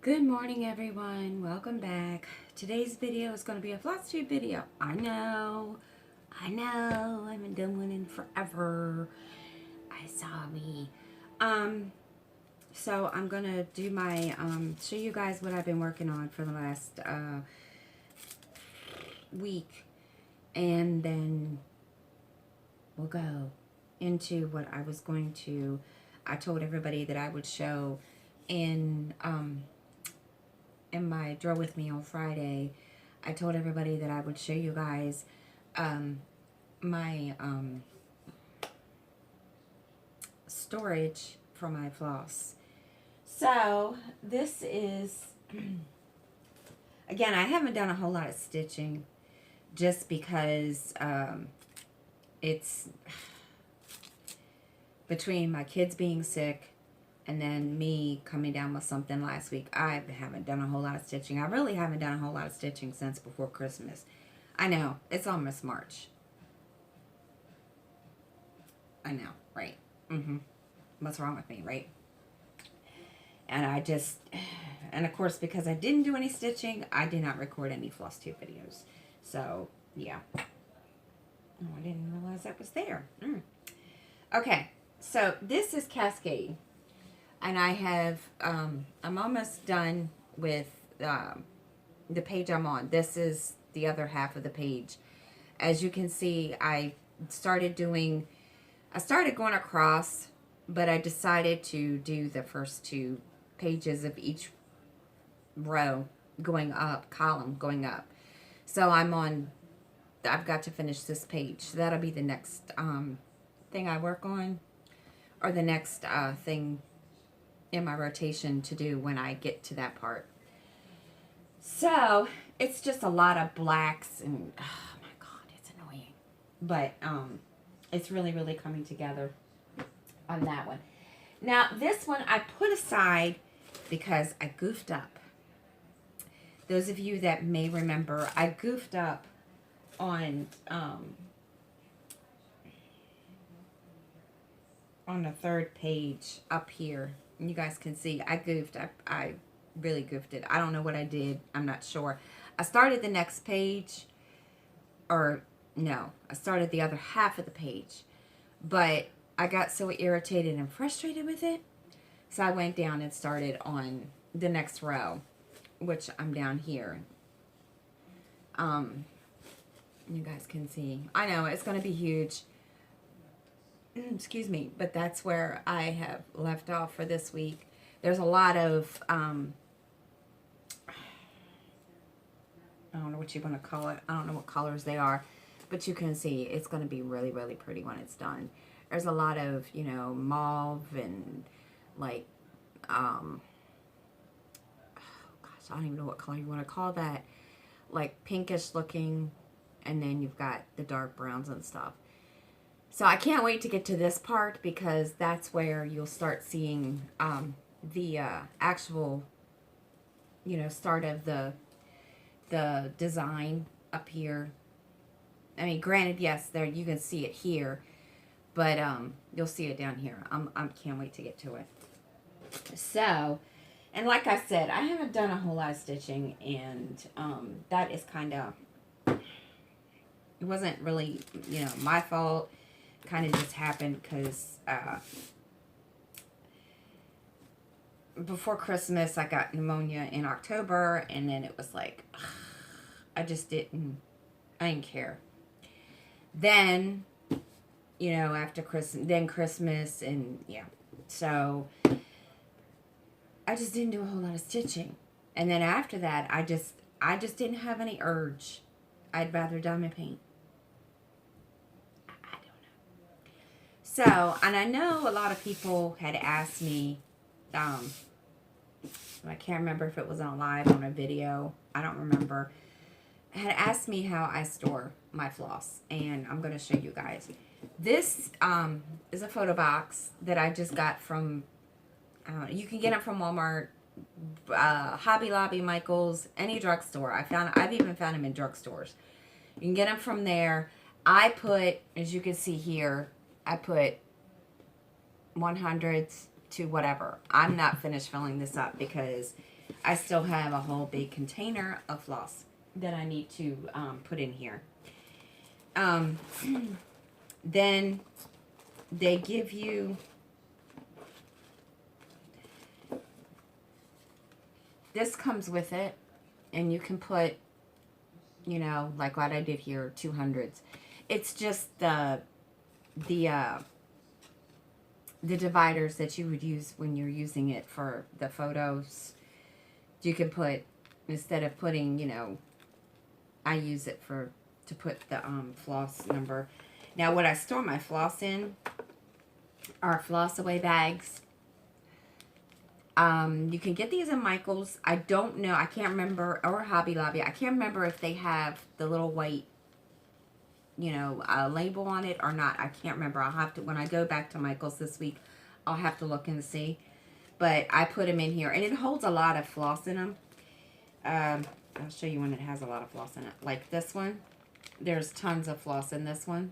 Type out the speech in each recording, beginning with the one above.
Good morning, everyone. Welcome back. Today's video is going to be a Flosstube video. I know. I haven't done one in forever. I sorry. So I'm going to do my, show you guys what I've been working on for the last, week. And then we'll go into what I was going to, I told everybody that I would show in my Draw With Me on Friday. I told everybody that I would show you guys my storage for my floss. So this is, again, I haven't done a whole lot of stitching just because it's between my kids being sick and then me coming down with something last week. I haven't done a whole lot of stitching. I really haven't done a whole lot of stitching since before Christmas. I know, it's almost March. I know, right? What's wrong with me, right? And and of course, because I didn't do any stitching, I did not record any Flosstube videos. So, yeah. Oh, I didn't realize that was there. Okay, so this is Cascade. And I have, I'm almost done with the page I'm on. This is the other half of the page. As you can see, I started going across, but I decided to do the first two pages of each row going up, column going up. So I've got to finish this page. So that'll be the next thing I work on, or the next thing in my rotation to do when I get to that part. So it's just a lot of blacks and oh my god, it's annoying. But it's really coming together on that one. Now this one I put aside because I goofed up. Those of you that may remember, I goofed up on the third page up here. You guys can see I goofed. I really goofed it. I don't know what I did. I'm not sure. I started the next page, or no, I started the other half of the page, but I got so irritated and frustrated with it, so I went down and started on the next row, which I'm down here. You guys can see. I know it's going to be huge. Excuse me, but that's where I have left off for this week. There's a lot of, I don't know what you want to call it. I don't know what colors they are, but you can see it's going to be really pretty when it's done. There's a lot of, you know, mauve and like, oh gosh, I don't even know what color you want to call that. Like pinkish looking, and then you've got the dark browns and stuff. So I can't wait to get to this part because that's where you'll start seeing the actual, you know, start of the design up here. I mean, granted, yes, there you can see it here, but you'll see it down here. I can't wait to get to it. So, and like I said, I haven't done a whole lot of stitching, and that is kind of, it wasn't really, you know, my fault. Kind of just happened because before Christmas I got pneumonia in October, and then it was like I didn't care. Then, you know, after Christmas, and yeah, so I just didn't do a whole lot of stitching. And then after that I just didn't have any urge. I'd rather diamond paint. So, and I know a lot of people had asked me, I can't remember if it was on live, on a video, I don't remember, had asked me how I store my floss, and I'm going to show you guys. This is a photo box that I just got from, you can get it from Walmart, Hobby Lobby, Michael's, any drugstore. I've even found them in drugstores. You can get them from there. I put, as you can see here, I put 100s to whatever. I'm not finished filling this up because I still have a whole big container of floss that I need to put in here. Then they give you this comes with it, and you can put, you know, like what I did here, 200s. It's just the dividers that you would use when you're using it for the photos. You can put, instead of putting, you know, I use it to put the floss number. Now, what I store my floss in are floss away bags. You can get these in Michael's. I don't know. I can't remember, or Hobby Lobby. I can't remember if they have the little white, you know, label on it or not. I can't remember. I'll have to, when I go back to Michael's this week, I'll have to look and see. But I put them in here, and it holds a lot of floss in them. I'll show you when it has a lot of floss in it. Like this one, there's tons of floss in this one.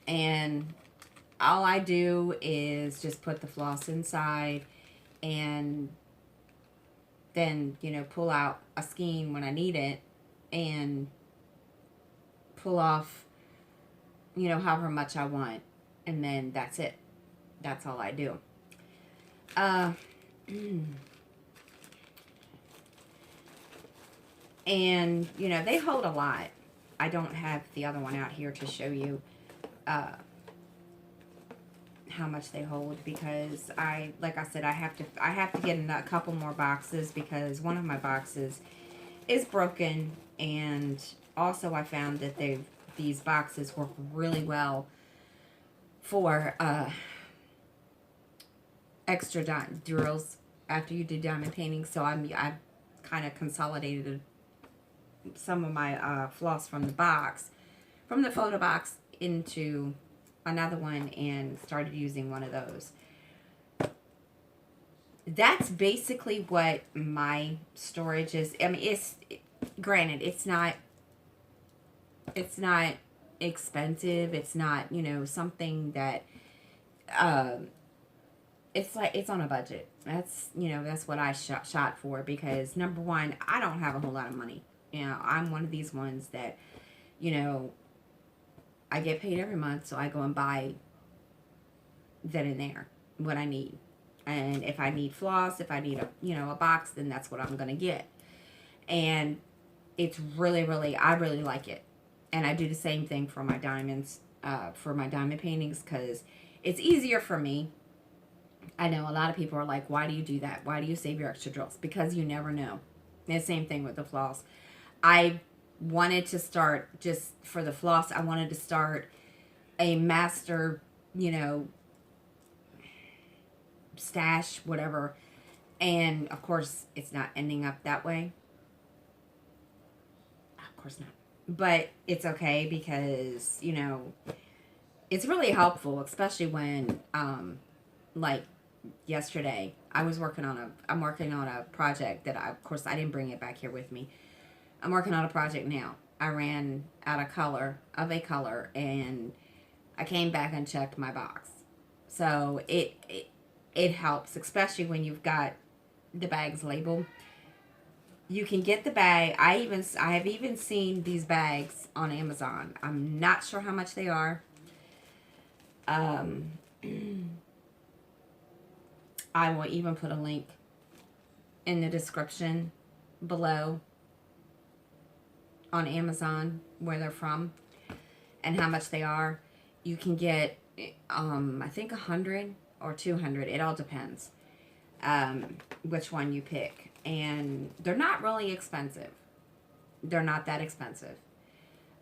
And all I do is just put the floss inside, and then, you know, pull out a skein when I need it, and pull off, you know, however much I want, and then that's it. That's all I do. And, you know, they hold a lot. I don't have the other one out here to show you how much they hold, because like I said, I have to get in a couple more boxes, because one of my boxes is broken. And also I found that these boxes work really well for extra drills after you do diamond painting. So I've kind of consolidated some of my floss from the photo box into another one, and started using one of those. That's basically what my storage is. I mean, granted, it's not expensive. It's not, you know, something that it's like, it's on a budget. That's, you know, that's what I shot for, because number one, I don't have a whole lot of money. You know, I'm one of these ones that, you know, I get paid every month, so I go and buy then and there what I need. And if I need floss, if I need a box, then that's what I'm going to get. And it's really, really, I really like it. And I do the same thing for my diamonds, for my diamond paintings, because it's easier for me. I know a lot of people are like, why do you do that? Why do you save your extra drills? Because you never know. And the same thing with the floss. I wanted to start, just for the floss, I wanted to start a master, you know, stash, whatever. And of course, it's not ending up that way. Of course not. But it's okay, because, you know, it's really helpful, especially when, like yesterday, I'm working on a project that of course, I didn't bring it back here with me. I'm working on a project now. I ran out of a color, and I came back and checked my box. So it helps, especially when you've got the bags labeled. You can get the bag. I have even seen these bags on Amazon. I'm not sure how much they are. I will even put a link in the description below on Amazon where they're from and how much they are. You can get, I think 100 or 200. It all depends which one you pick. And they're not really expensive. They're not that expensive.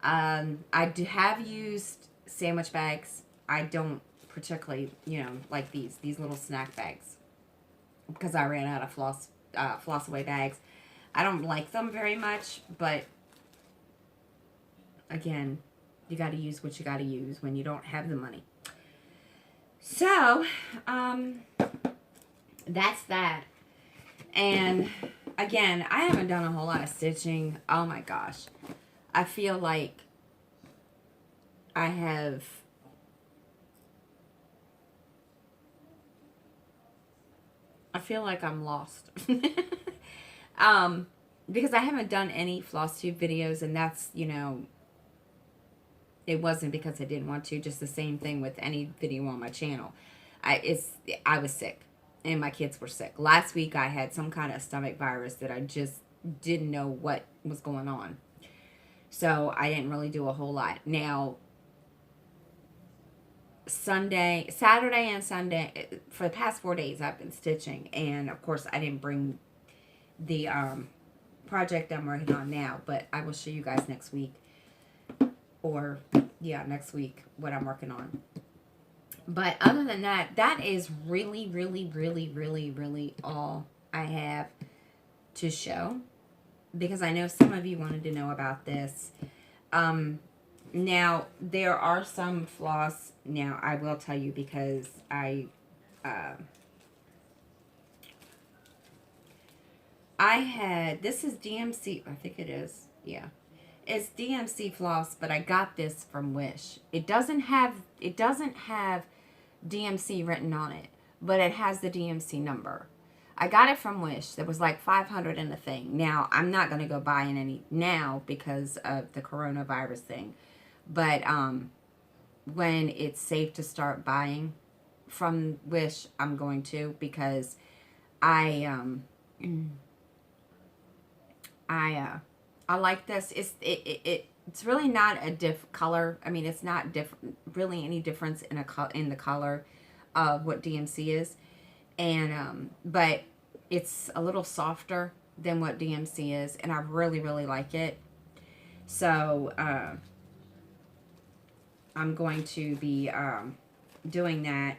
I have used sandwich bags. I don't particularly, you know, like these little snack bags, because I ran out of floss away bags. I don't like them very much, but again, you got to use what you got to use when you don't have the money. So, that's that. And again, I haven't done a whole lot of stitching. Oh my gosh. I feel like I have I feel like I'm lost. Because I haven't done any Flosstube videos, and that's, you know, it wasn't because I didn't want to. Just the same thing with any video on my channel. I was sick, and my kids were sick. Last week I had some kind of stomach virus that I just didn't know what was going on. So I didn't really do a whole lot. Now, Saturday and Sunday, for the past 4 days, I've been stitching. And, of course, I didn't bring the project I'm working on now. But I will show you guys next week. Or, yeah, next week, what I'm working on. But other than that, that is really, really, really, really, really all I have to show. Because I know some of you wanted to know about this. Now, there are some floss. Now, I will tell you because I had, this is DMC, I think it is, yeah. It's DMC floss, but I got this from Wish. It doesn't have DMC written on it, but it has the DMC number. I got it from Wish. There was like 500 in the thing. Now, I'm not going to go buying any now because of the coronavirus thing. But when it's safe to start buying from Wish, I'm going to, because I like this. It's really not a color. I mean, it's not really any difference in the color of what DMC is, and but it's a little softer than what DMC is, and I really, really like it. So I'm going to be doing that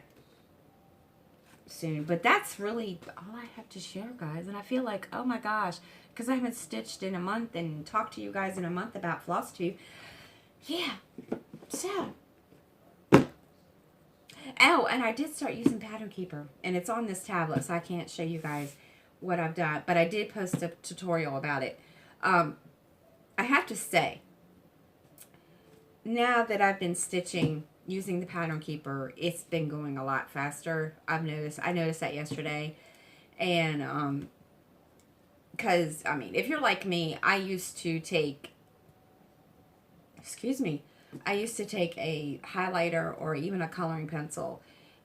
soon. But that's really all I have to share, guys. And I feel like, oh my gosh, because I haven't stitched in a month and talked to you guys in a month about Flosstube. Yeah. So. Oh, and I did start using Pattern Keeper. And it's on this tablet, so I can't show you guys what I've done. But I did post a tutorial about it. I have to say, now that I've been stitching using the Pattern Keeper, it's been going a lot faster. I noticed that yesterday. And because, I mean, if you're like me, I used to take a highlighter or even a coloring pencil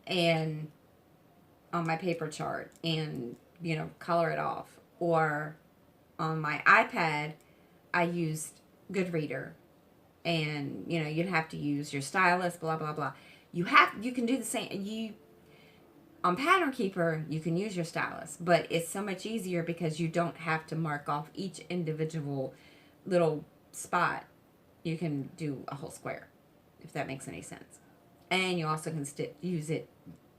and on my paper chart and, you know, color it off. Or on my iPad, I used Goodreader. And, you know, you'd have to use your stylus, blah, blah, blah. You can do the same. On Pattern Keeper, you can use your stylus, but it's so much easier because you don't have to mark off each individual little spot. You can do a whole square, if that makes any sense. And you also can use it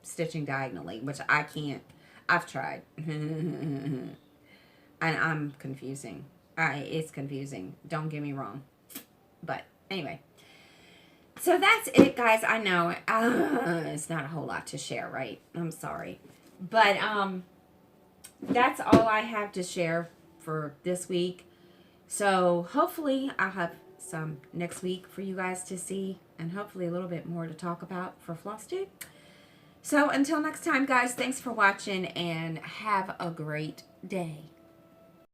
stitching diagonally, which I can't. I've tried. And I'm confusing. It's confusing. Don't get me wrong. But anyway, so that's it, guys. I know it's not a whole lot to share, right? I'm sorry, but that's all I have to share for this week. So hopefully I'll have some next week for you guys to see, and hopefully a little bit more to talk about for Flosstube. So until next time, guys, thanks for watching and have a great day.